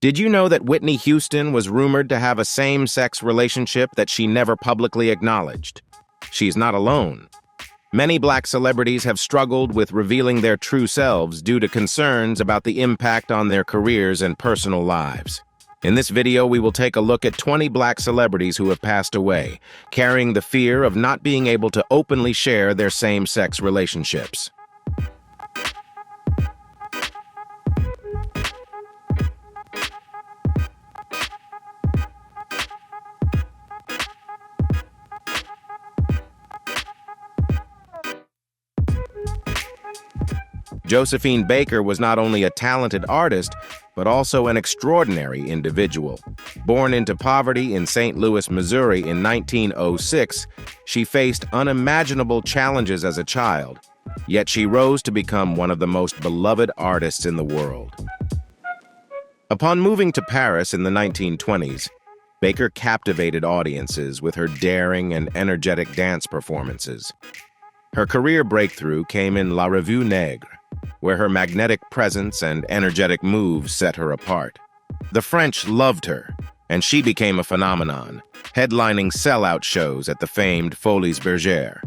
Did you know that Whitney Houston was rumored to have a same-sex relationship that she never publicly acknowledged? She's not alone. Many black celebrities have struggled with revealing their true selves due to concerns about the impact on their careers and personal lives. In this video, we will take a look at 20 black celebrities who have passed away, carrying the fear of not being able to openly share their same-sex relationships. Josephine Baker was not only a talented artist, but also an extraordinary individual. Born into poverty in St. Louis, Missouri in 1906, she faced unimaginable challenges as a child, yet she rose to become one of the most beloved artists in the world. Upon moving to Paris in the 1920s, Baker captivated audiences with her daring and energetic dance performances. Her career breakthrough came in La Revue Negre, where her magnetic presence and energetic moves set her apart. The French loved her, and she became a phenomenon, headlining sellout shows at the famed Folies Bergère.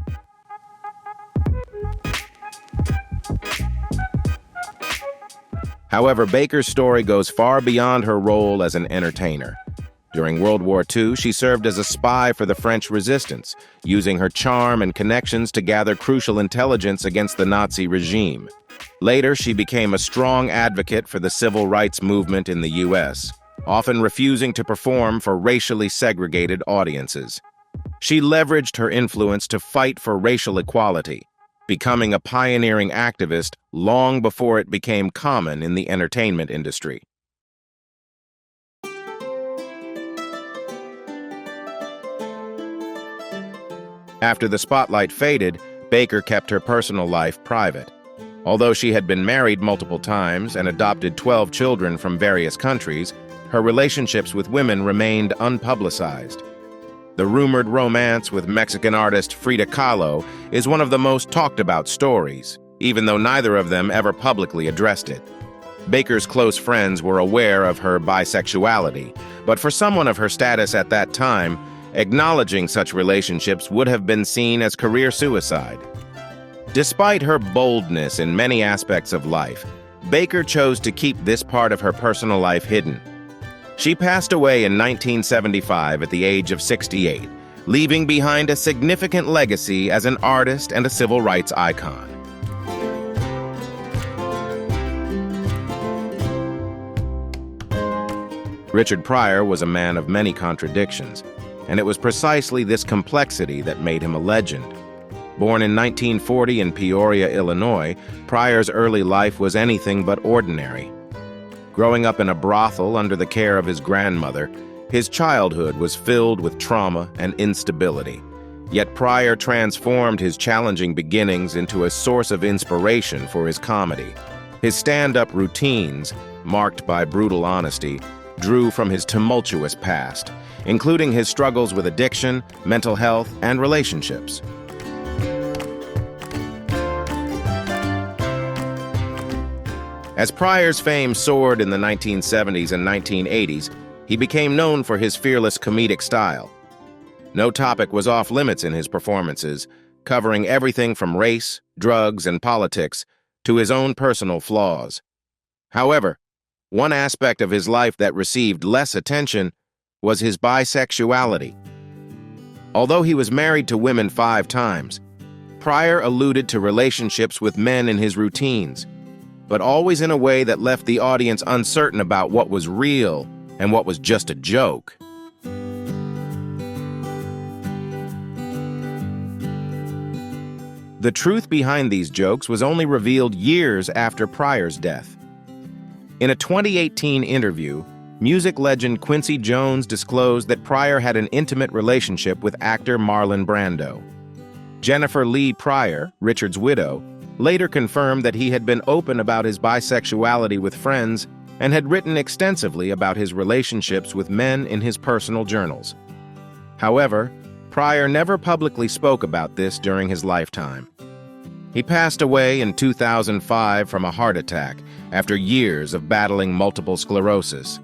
However, Baker's story goes far beyond her role as an entertainer. During World War II, she served as a spy for the French resistance, using her charm and connections to gather crucial intelligence against the Nazi regime. Later, she became a strong advocate for the civil rights movement in the U.S., often refusing to perform for racially segregated audiences. She leveraged her influence to fight for racial equality, becoming a pioneering activist long before it became common in the entertainment industry. After the spotlight faded, Baker kept her personal life private. Although she had been married multiple times and adopted 12 children from various countries, her relationships with women remained unpublicized. The rumored romance with Mexican artist Frida Kahlo is one of the most talked about stories, even though neither of them ever publicly addressed it. Baker's close friends were aware of her bisexuality, but for someone of her status at that time, acknowledging such relationships would have been seen as career suicide. Despite her boldness in many aspects of life, Baker chose to keep this part of her personal life hidden. She passed away in 1975 at the age of 68, leaving behind a significant legacy as an artist and a civil rights icon. Richard Pryor was a man of many contradictions, and it was precisely this complexity that made him a legend. Born in 1940 in Peoria, Illinois, Pryor's early life was anything but ordinary. Growing up in a brothel under the care of his grandmother, his childhood was filled with trauma and instability. Yet Pryor transformed his challenging beginnings into a source of inspiration for his comedy. His stand-up routines, marked by brutal honesty, drew from his tumultuous past, including his struggles with addiction, mental health, and relationships. As Pryor's fame soared in the 1970s and 1980s, he became known for his fearless comedic style. No topic was off limits in his performances, covering everything from race, drugs, and politics to his own personal flaws. However, one aspect of his life that received less attention was his bisexuality. Although he was married to women 5 times, Pryor alluded to relationships with men in his routines, but always in a way that left the audience uncertain about what was real and what was just a joke. The truth behind these jokes was only revealed years after Pryor's death. In a 2018 interview, music legend Quincy Jones disclosed that Pryor had an intimate relationship with actor Marlon Brando. Jennifer Lee Pryor, Richard's widow, later confirmed that he had been open about his bisexuality with friends and had written extensively about his relationships with men in his personal journals. However, Pryor never publicly spoke about this during his lifetime. He passed away in 2005 from a heart attack after years of battling multiple sclerosis.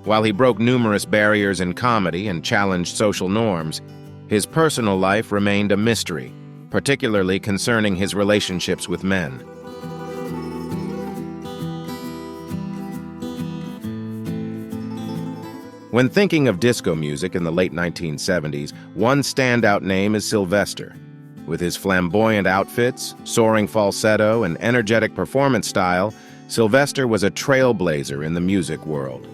While he broke numerous barriers in comedy and challenged social norms, his personal life remained a mystery, particularly concerning his relationships with men. When thinking of disco music in the late 1970s, one standout name is Sylvester. With his flamboyant outfits, soaring falsetto, and energetic performance style, Sylvester was a trailblazer in the music world.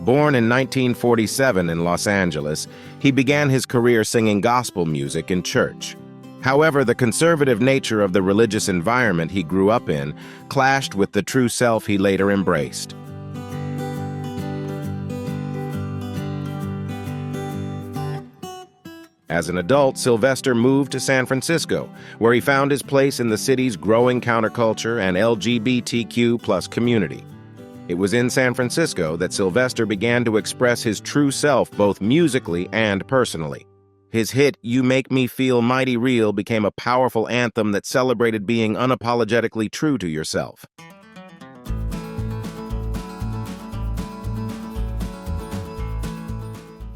Born in 1947 in Los Angeles, he began his career singing gospel music in church. However, the conservative nature of the religious environment he grew up in clashed with the true self he later embraced. As an adult, Sylvester moved to San Francisco, where he found his place in the city's growing counterculture and LGBTQ+ community. It was in San Francisco that Sylvester began to express his true self both musically and personally. His hit, "You Make Me Feel Mighty Real," became a powerful anthem that celebrated being unapologetically true to yourself.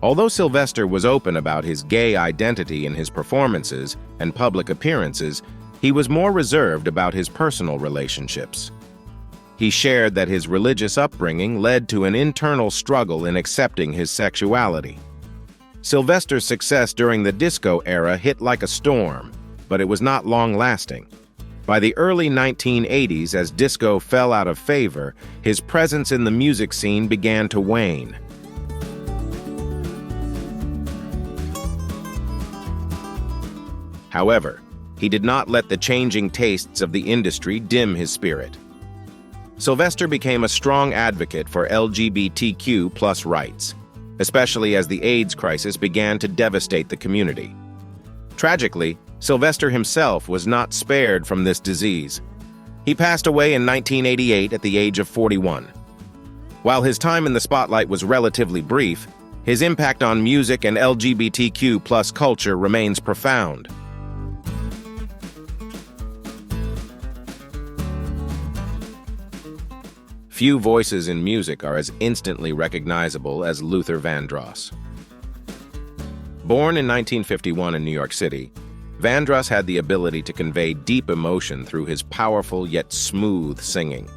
Although Sylvester was open about his gay identity in his performances and public appearances, he was more reserved about his personal relationships. He shared that his religious upbringing led to an internal struggle in accepting his sexuality. Sylvester's success during the disco era hit like a storm, but it was not long-lasting. By the early 1980s, as disco fell out of favor, his presence in the music scene began to wane. However, he did not let the changing tastes of the industry dim his spirit. Sylvester became a strong advocate for LGBTQ+ rights, especially as the AIDS crisis began to devastate the community. Tragically, Sylvester himself was not spared from this disease. He passed away in 1988 at the age of 41. While his time in the spotlight was relatively brief, his impact on music and LGBTQ+ culture remains profound. Few voices in music are as instantly recognizable as Luther Vandross. Born in 1951 in New York City, Vandross had the ability to convey deep emotion through his powerful yet smooth singing.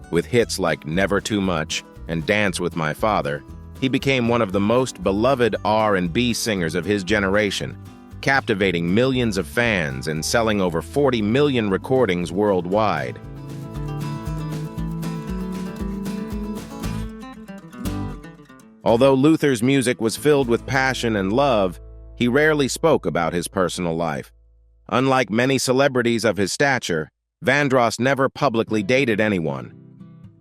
With hits like Never Too Much and Dance with My Father, he became one of the most beloved R&B singers of his generation, captivating millions of fans and selling over 40 million recordings worldwide. Although Luther's music was filled with passion and love, he rarely spoke about his personal life. Unlike many celebrities of his stature, Vandross never publicly dated anyone.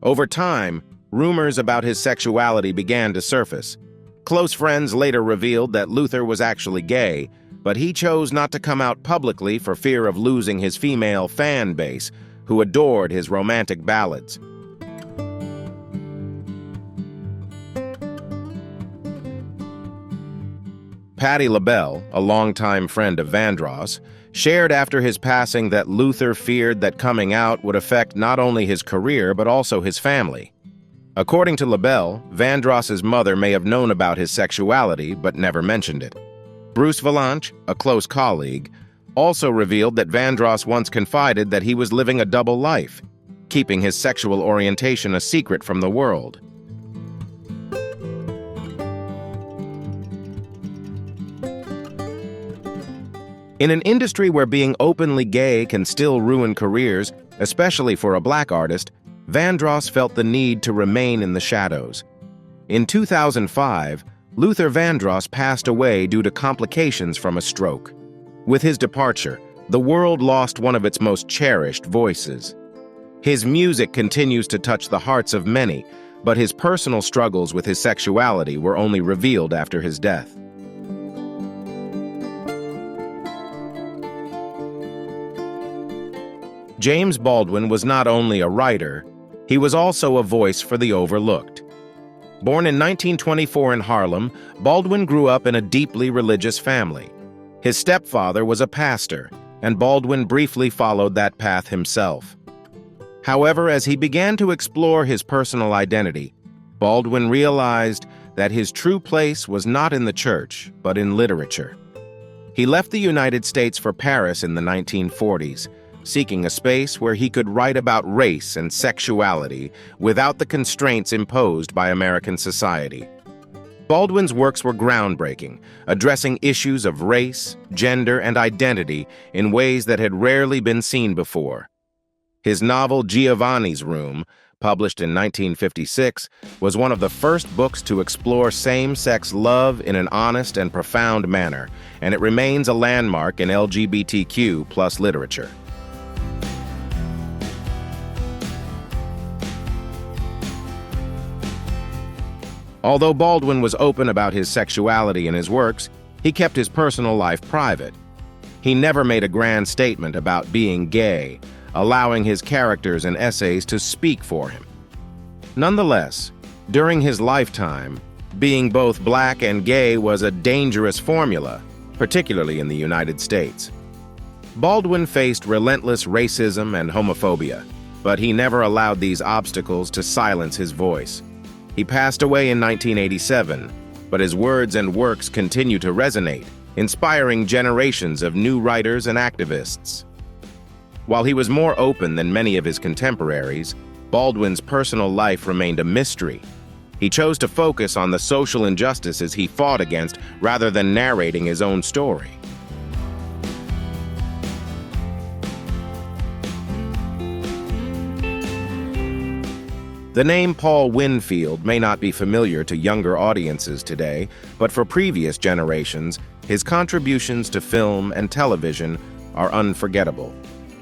Over time, rumors about his sexuality began to surface. Close friends later revealed that Luther was actually gay, but he chose not to come out publicly for fear of losing his female fan base, who adored his romantic ballads. Patti LaBelle, a longtime friend of Vandross, shared after his passing that Luther feared that coming out would affect not only his career but also his family. According to LaBelle, Vandross's mother may have known about his sexuality but never mentioned it. Bruce Vilanch, a close colleague, also revealed that Vandross once confided that he was living a double life, keeping his sexual orientation a secret from the world. In an industry where being openly gay can still ruin careers, especially for a black artist, Vandross felt the need to remain in the shadows. In 2005, Luther Vandross passed away due to complications from a stroke. With his departure, the world lost one of its most cherished voices. His music continues to touch the hearts of many, but his personal struggles with his sexuality were only revealed after his death. James Baldwin was not only a writer, he was also a voice for the overlooked. Born in 1924 in Harlem, Baldwin grew up in a deeply religious family. His stepfather was a pastor, and Baldwin briefly followed that path himself. However, as he began to explore his personal identity, Baldwin realized that his true place was not in the church, but in literature. He left the United States for Paris in the 1940s, seeking a space where he could write about race and sexuality without the constraints imposed by American society. Baldwin's works were groundbreaking, addressing issues of race, gender, and identity in ways that had rarely been seen before. His novel Giovanni's Room, published in 1956, was one of the first books to explore same-sex love in an honest and profound manner, and it remains a landmark in LGBTQ+ literature. Although Baldwin was open about his sexuality in his works, he kept his personal life private. He never made a grand statement about being gay, allowing his characters and essays to speak for him. Nonetheless, during his lifetime, being both black and gay was a dangerous formula, particularly in the United States. Baldwin faced relentless racism and homophobia, but he never allowed these obstacles to silence his voice. He passed away in 1987, but his words and works continue to resonate, inspiring generations of new writers and activists. While he was more open than many of his contemporaries, Baldwin's personal life remained a mystery. He chose to focus on the social injustices he fought against rather than narrating his own story. The name Paul Winfield may not be familiar to younger audiences today, but for previous generations, his contributions to film and television are unforgettable.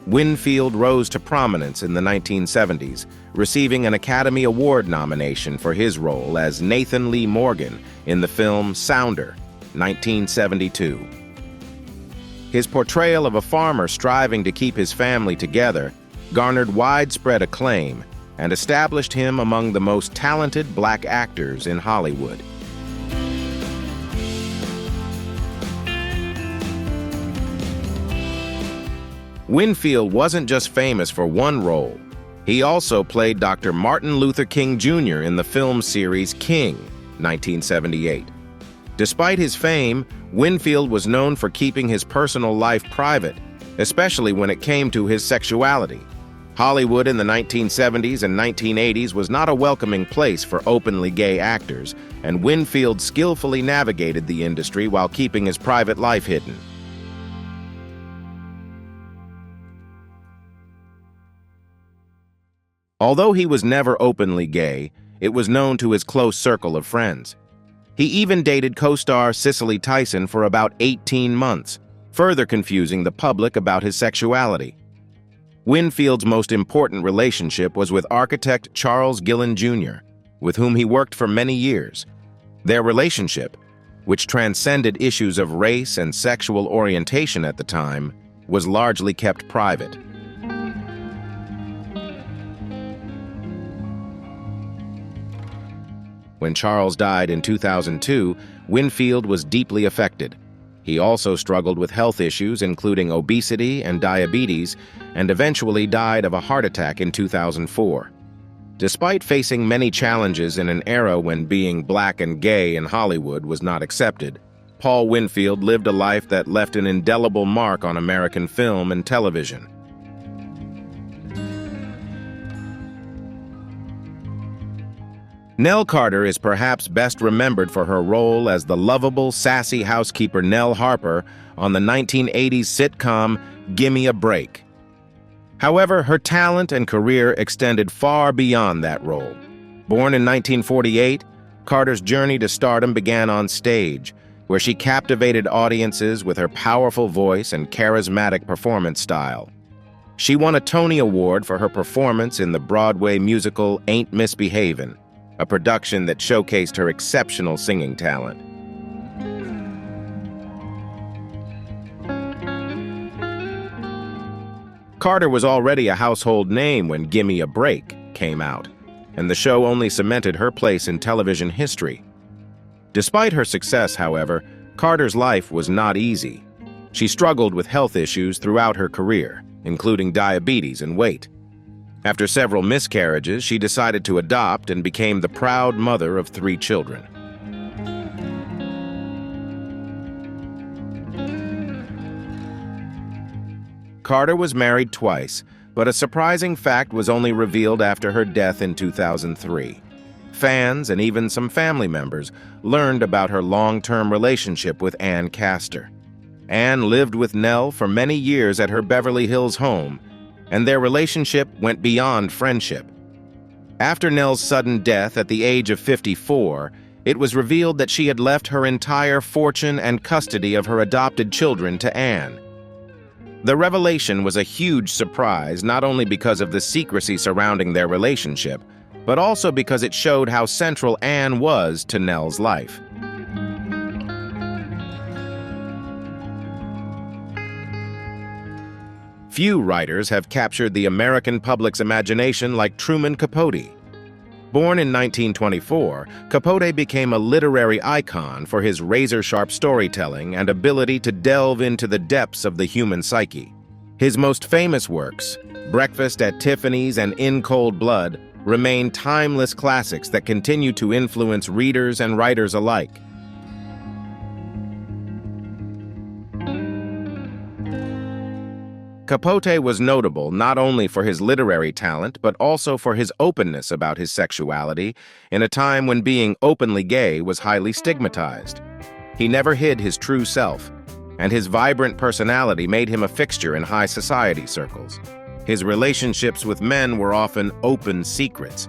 Winfield rose to prominence in the 1970s, receiving an Academy Award nomination for his role as Nathan Lee Morgan in the film Sounder, 1972. His portrayal of a farmer striving to keep his family together garnered widespread acclaim and established him among the most talented black actors in Hollywood. Winfield wasn't just famous for one role. He also played Dr. Martin Luther King Jr. in the film series King, 1978. Despite his fame, Winfield was known for keeping his personal life private, especially when it came to his sexuality. Hollywood in the 1970s and 1980s was not a welcoming place for openly gay actors, and Winfield skillfully navigated the industry while keeping his private life hidden. Although he was never openly gay, it was known to his close circle of friends. He even dated co-star Cicely Tyson for about 18 months, further confusing the public about his sexuality. Winfield's most important relationship was with architect Charles Gillen Jr., with whom he worked for many years. Their relationship, which transcended issues of race and sexual orientation at the time, was largely kept private. When Charles died in 2002, Winfield was deeply affected. He also struggled with health issues, including obesity and diabetes, and eventually died of a heart attack in 2004. Despite facing many challenges in an era when being black and gay in Hollywood was not accepted, Paul Winfield lived a life that left an indelible mark on American film and television. Nell Carter is perhaps best remembered for her role as the lovable, sassy housekeeper Nell Harper on the 1980s sitcom Gimme a Break. However, her talent and career extended far beyond that role. Born in 1948, Carter's journey to stardom began on stage, where she captivated audiences with her powerful voice and charismatic performance style. She won a Tony Award for her performance in the Broadway musical Ain't Misbehavin', a production that showcased her exceptional singing talent. Carter was already a household name when Gimme a Break came out, and the show only cemented her place in television history. Despite her success, however, Carter's life was not easy. She struggled with health issues throughout her career, including diabetes and weight. After several miscarriages, she decided to adopt and became the proud mother of 3 children. Carter was married twice, but a surprising fact was only revealed after her death in 2003. Fans and even some family members learned about her long-term relationship with Ann Castor. Ann lived with Nell for many years at her Beverly Hills home, and their relationship went beyond friendship. After Nell's sudden death at the age of 54, it was revealed that she had left her entire fortune and custody of her adopted children to Ann. The revelation was a huge surprise, not only because of the secrecy surrounding their relationship, but also because it showed how central Ann was to Nell's life. Few writers have captured the American public's imagination like Truman Capote. Born in 1924, Capote became a literary icon for his razor-sharp storytelling and ability to delve into the depths of the human psyche. His most famous works, Breakfast at Tiffany's and In Cold Blood, remain timeless classics that continue to influence readers and writers alike. Capote was notable not only for his literary talent, but also for his openness about his sexuality in a time when being openly gay was highly stigmatized. He never hid his true self, and his vibrant personality made him a fixture in high society circles. His relationships with men were often open secrets.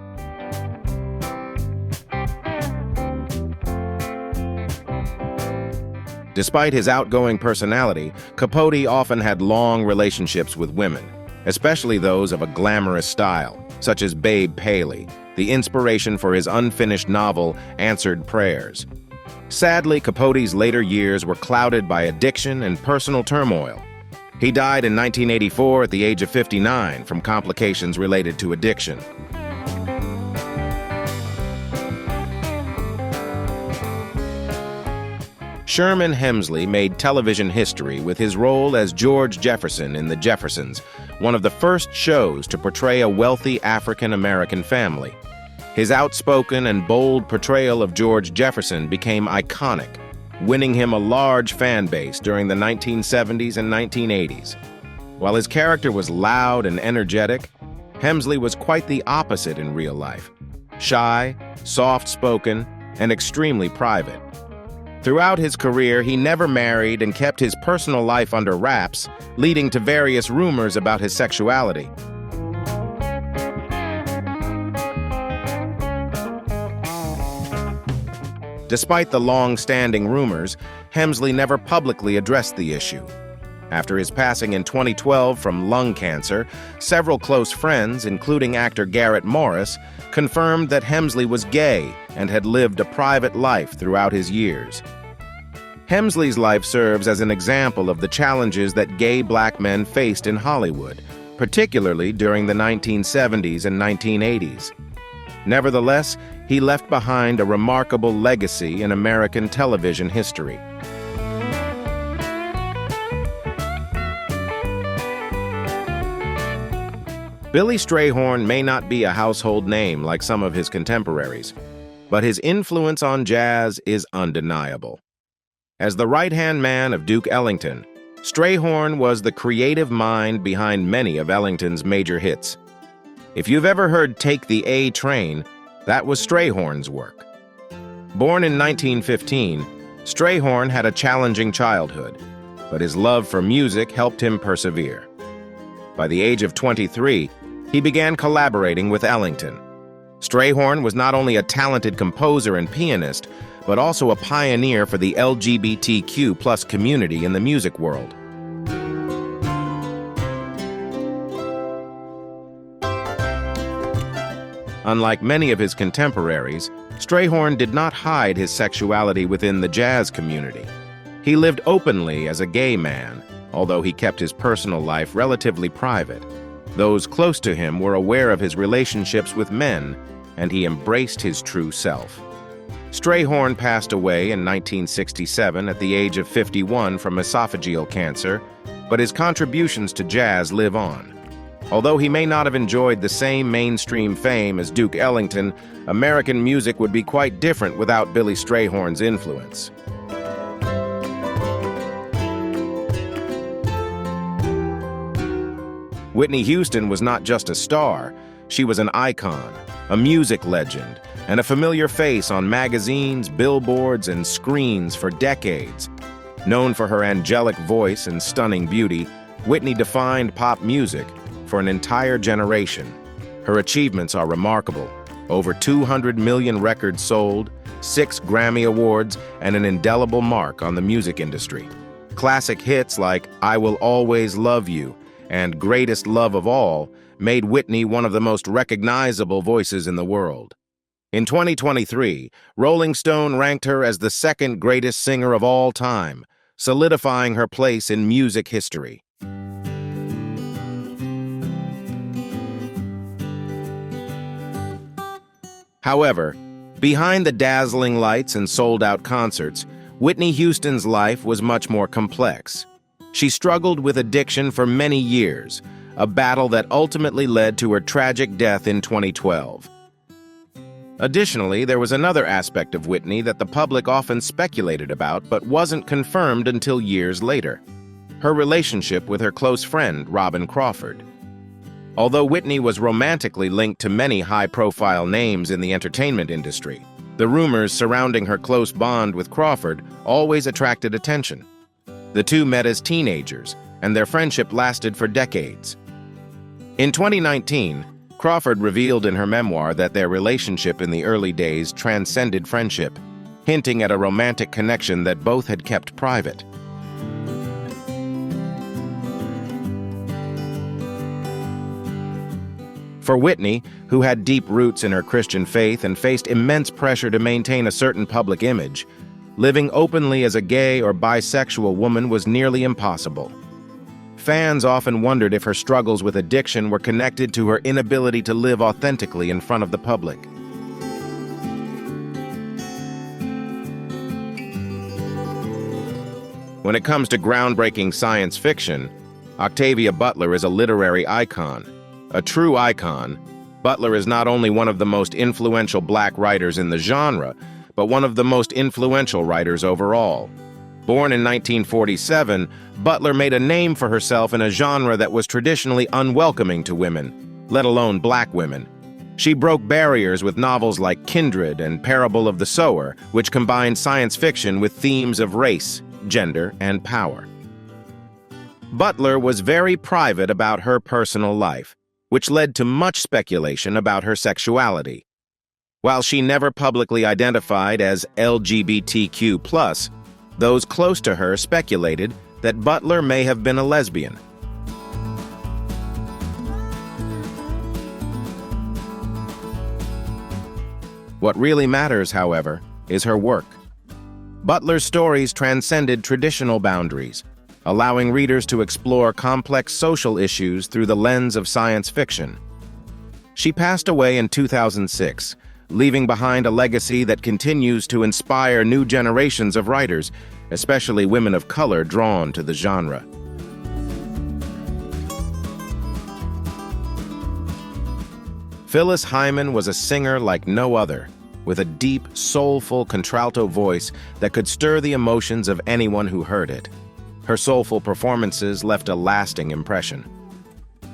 Despite his outgoing personality, Capote often had long relationships with women, especially those of a glamorous style, such as Babe Paley, the inspiration for his unfinished novel, Answered Prayers. Sadly, Capote's later years were clouded by addiction and personal turmoil. He died in 1984 at the age of 59 from complications related to addiction. Sherman Hemley made television history with his role as George Jefferson in The Jeffersons, one of the first shows to portray a wealthy African-American family. His outspoken and bold portrayal of George Jefferson became iconic, winning him a large fan base during the 1970s and 1980s. While his character was loud and energetic, Hemley was quite the opposite in real life: shy, soft-spoken, and extremely private. Throughout his career, he never married and kept his personal life under wraps, leading to various rumors about his sexuality. Despite the long-standing rumors, Hemley never publicly addressed the issue. After his passing in 2012 from lung cancer, several close friends, including actor Garrett Morris, confirmed that Hemley was gay and had lived a private life throughout his years. Hemley's life serves as an example of the challenges that gay black men faced in Hollywood, particularly during the 1970s and 1980s. Nevertheless, he left behind a remarkable legacy in American television history. Billy Strayhorn may not be a household name like some of his contemporaries, but his influence on jazz is undeniable. As the right-hand man of Duke Ellington, Strayhorn was the creative mind behind many of Ellington's major hits. If you've ever heard Take the A Train, that was Strayhorn's work. Born in 1915, Strayhorn had a challenging childhood, but his love for music helped him persevere. By the age of 23, he began collaborating with Ellington. Strayhorn was not only a talented composer and pianist, but also a pioneer for the LGBTQ+ community in the music world. Unlike many of his contemporaries, Strayhorn did not hide his sexuality within the jazz community. He lived openly as a gay man, although he kept his personal life relatively private. Those close to him were aware of his relationships with men, and he embraced his true self. Strayhorn passed away in 1967 at the age of 51 from esophageal cancer, but his contributions to jazz live on. Although he may not have enjoyed the same mainstream fame as Duke Ellington, American music would be quite different without Billy Strayhorn's influence. Whitney Houston was not just a star, she was an icon, a music legend, and a familiar face on magazines, billboards, and screens for decades. Known for her angelic voice and stunning beauty, Whitney defined pop music for an entire generation. Her achievements are remarkable. Over 200 million records sold, 6 Grammy Awards, and an indelible mark on the music industry. Classic hits like I Will Always Love You and Greatest Love of All made Whitney one of the most recognizable voices in the world. In 2023, Rolling Stone ranked her as the second greatest singer of all time, solidifying her place in music history. However, behind the dazzling lights and sold-out concerts, Whitney Houston's life was much more complex. She struggled with addiction for many years, a battle that ultimately led to her tragic death in 2012. Additionally, there was another aspect of Whitney that the public often speculated about but wasn't confirmed until years later: her relationship with her close friend, Robin Crawford. Although Whitney was romantically linked to many high-profile names in the entertainment industry, the rumors surrounding her close bond with Crawford always attracted attention. The two met as teenagers, and their friendship lasted for decades. In 2019, Crawford revealed in her memoir that their relationship in the early days transcended friendship, hinting at a romantic connection that both had kept private. For Whitney, who had deep roots in her Christian faith and faced immense pressure to maintain a certain public image, living openly as a gay or bisexual woman was nearly impossible. Fans often wondered if her struggles with addiction were connected to her inability to live authentically in front of the public. When it comes to groundbreaking science fiction, Octavia Butler is a literary icon. A true icon, Butler is not only one of the most influential Black writers in the genre, but one of the most influential writers overall. Born in 1947, Butler made a name for herself in a genre that was traditionally unwelcoming to women, let alone Black women. She broke barriers with novels like Kindred and Parable of the Sower, which combined science fiction with themes of race, gender, and power. Butler was very private about her personal life, which led to much speculation about her sexuality. While she never publicly identified as LGBTQ+, those close to her speculated that Butler may have been a lesbian. What really matters, however, is her work. Butler's stories transcended traditional boundaries, allowing readers to explore complex social issues through the lens of science fiction. She passed away in 2006, leaving behind a legacy that continues to inspire new generations of writers, especially women of color drawn to the genre. Phyllis Hyman was a singer like no other, with a deep, soulful contralto voice that could stir the emotions of anyone who heard it. Her soulful performances left a lasting impression.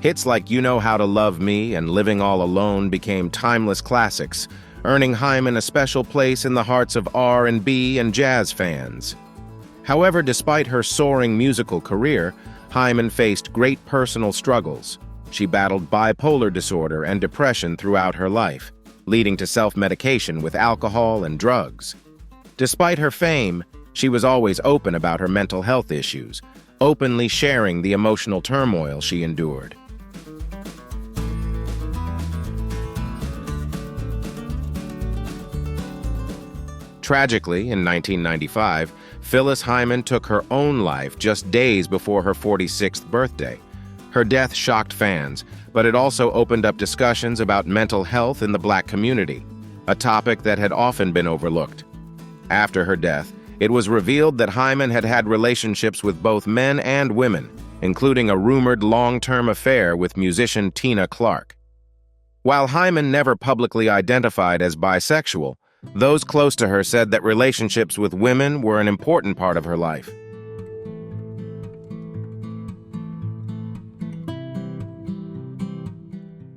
Hits like You Know How to Love Me and Living All Alone became timeless classics, earning Hyman a special place in the hearts of R&B and jazz fans. However, despite her soaring musical career, Hyman faced great personal struggles. She battled bipolar disorder and depression throughout her life, leading to self-medication with alcohol and drugs. Despite her fame, she was always open about her mental health issues, openly sharing the emotional turmoil she endured. Tragically, in 1995, Phyllis Hyman took her own life just days before her 46th birthday. Her death shocked fans, but it also opened up discussions about mental health in the Black community, a topic that had often been overlooked. After her death, it was revealed that Hyman had had relationships with both men and women, including a rumored long-term affair with musician Tina Clark. While Hyman never publicly identified as bisexual, those close to her said that relationships with women were an important part of her life.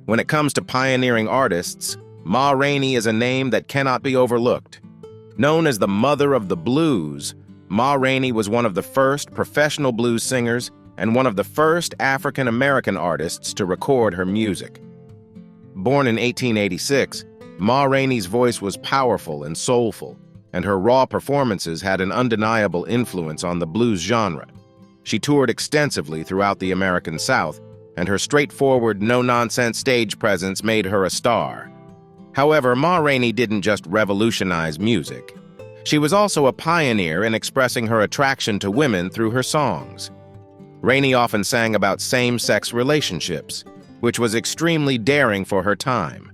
When it comes to pioneering artists, Ma Rainey is a name that cannot be overlooked. Known as the Mother of the Blues, Ma Rainey was one of the first professional blues singers and one of the first African-American artists to record her music. Born in 1886, Ma Rainey's voice was powerful and soulful, and her raw performances had an undeniable influence on the blues genre. She toured extensively throughout the American South, and her straightforward, no-nonsense stage presence made her a star. However, Ma Rainey didn't just revolutionize music. She was also a pioneer in expressing her attraction to women through her songs. Rainey often sang about same-sex relationships, which was extremely daring for her time.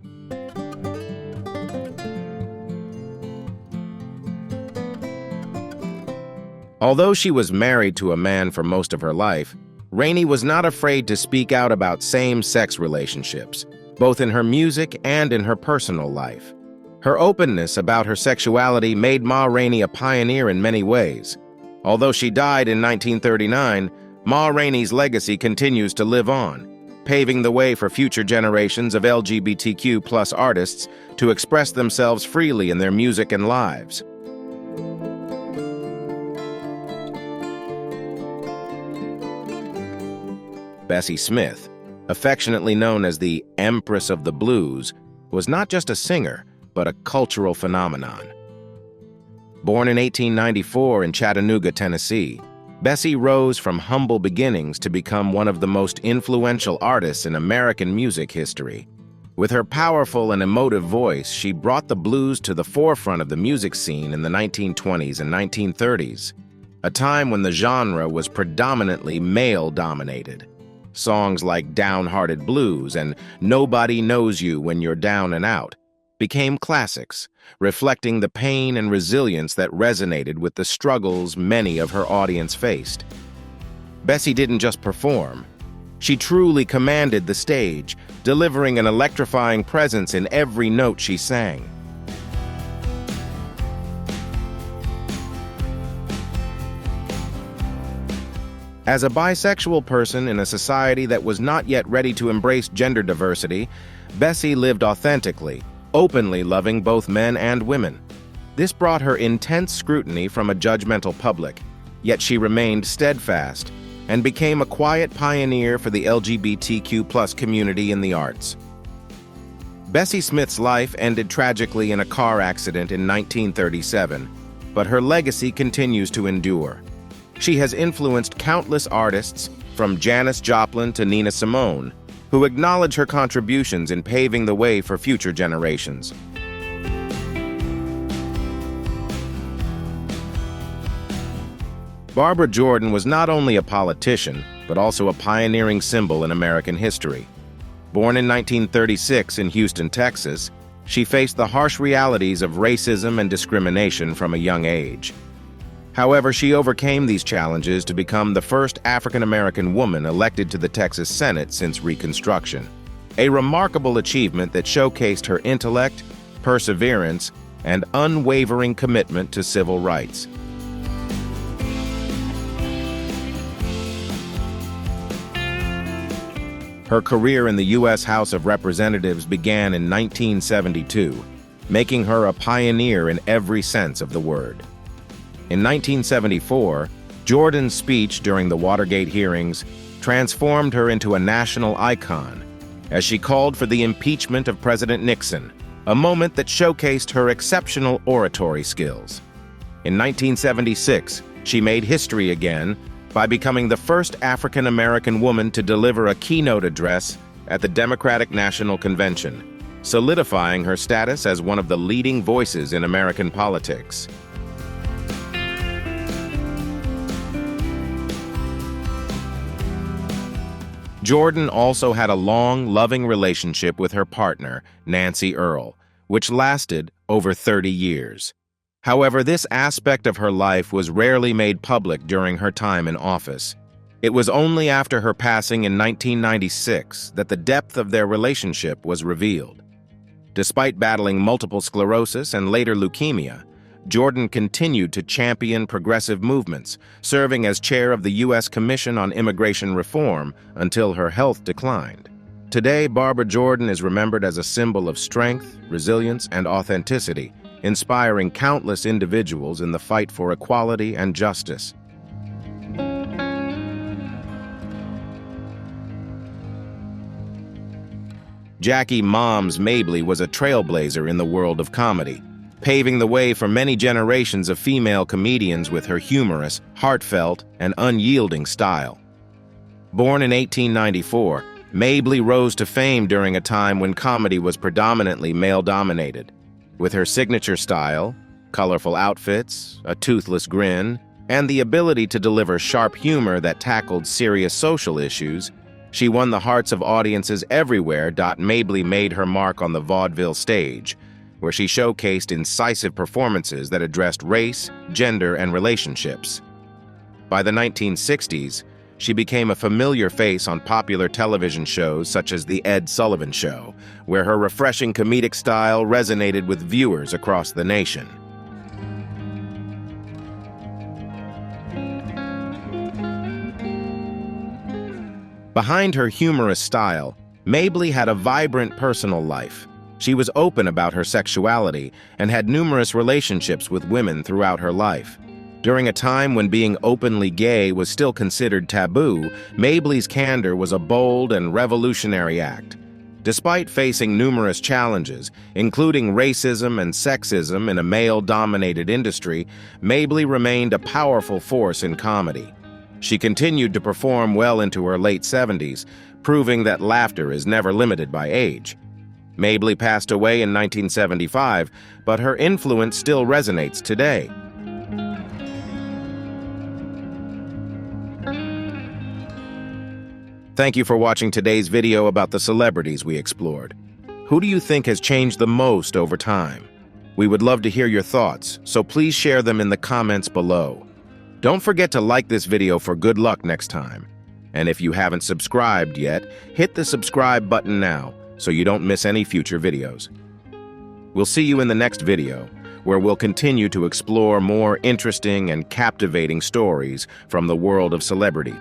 Although she was married to a man for most of her life, Rainey was not afraid to speak out about same-sex relationships, both in her music and in her personal life. Her openness about her sexuality made Ma Rainey a pioneer in many ways. Although she died in 1939, Ma Rainey's legacy continues to live on, paving the way for future generations of LGBTQ+ artists to express themselves freely in their music and lives. Bessie Smith, affectionately known as the Empress of the Blues, was not just a singer, but a cultural phenomenon. Born in 1894 in Chattanooga, Tennessee, Bessie rose from humble beginnings to become one of the most influential artists in American music history. With her powerful and emotive voice, she brought the blues to the forefront of the music scene in the 1920s and 1930s, a time when the genre was predominantly male-dominated. Songs like Downhearted Blues and Nobody Knows You When You're Down and Out became classics, reflecting the pain and resilience that resonated with the struggles many of her audience faced. Bessie didn't just perform. She truly commanded the stage, delivering an electrifying presence in every note she sang. As a bisexual person in a society that was not yet ready to embrace gender diversity, Bessie lived authentically, openly loving both men and women. This brought her intense scrutiny from a judgmental public, yet she remained steadfast and became a quiet pioneer for the LGBTQ+ community in the arts. Bessie Smith's life ended tragically in a car accident in 1937, but her legacy continues to endure. She has influenced countless artists, from Janis Joplin to Nina Simone, who acknowledge her contributions in paving the way for future generations. Barbara Jordan was not only a politician, but also a pioneering symbol in American history. Born in 1936 in Houston, Texas, she faced the harsh realities of racism and discrimination from a young age. However, she overcame these challenges to become the first African-American woman elected to the Texas Senate since Reconstruction, a remarkable achievement that showcased her intellect, perseverance, and unwavering commitment to civil rights. Her career in the U.S. House of Representatives began in 1972, making her a pioneer in every sense of the word. In 1974, Jordan's speech during the Watergate hearings transformed her into a national icon as she called for the impeachment of President Nixon, a moment that showcased her exceptional oratory skills. In 1976, she made history again by becoming the first African-American woman to deliver a keynote address at the Democratic National Convention, solidifying her status as one of the leading voices in American politics. Jordan also had a long, loving relationship with her partner, Nancy Earl, which lasted over 30 years. However, this aspect of her life was rarely made public during her time in office. It was only after her passing in 1996 that the depth of their relationship was revealed. Despite battling multiple sclerosis and later leukemia, Jordan continued to champion progressive movements, serving as chair of the U.S. Commission on Immigration Reform until her health declined. Today, Barbara Jordan is remembered as a symbol of strength, resilience, and authenticity, inspiring countless individuals in the fight for equality and justice. Jackie "Moms" Mabley was a trailblazer in the world of comedy, paving the way for many generations of female comedians with her humorous, heartfelt, and unyielding style. Born in 1894, Mabley rose to fame during a time when comedy was predominantly male-dominated. With her signature style, colorful outfits, a toothless grin, and the ability to deliver sharp humor that tackled serious social issues, she won the hearts of audiences everywhere. Mabley made her mark on the vaudeville stage, where she showcased incisive performances that addressed race, gender, and relationships. By the 1960s, she became a familiar face on popular television shows such as The Ed Sullivan Show, where her refreshing comedic style resonated with viewers across the nation. Behind her humorous style, Mabley had a vibrant personal life. She was open about her sexuality and had numerous relationships with women throughout her life. During a time when being openly gay was still considered taboo, Mabley's candor was a bold and revolutionary act. Despite facing numerous challenges, including racism and sexism in a male-dominated industry, Mabley remained a powerful force in comedy. She continued to perform well into her late 70s, proving that laughter is never limited by age. Mabley passed away in 1975, but her influence still resonates today. Thank you for watching today's video about the celebrities we explored. Who do you think has changed the most over time? We would love to hear your thoughts, so please share them in the comments below. Don't forget to like this video for good luck next time. And if you haven't subscribed yet, hit the subscribe button now so you don't miss any future videos. We'll see you in the next video, where we'll continue to explore more interesting and captivating stories from the world of celebrity.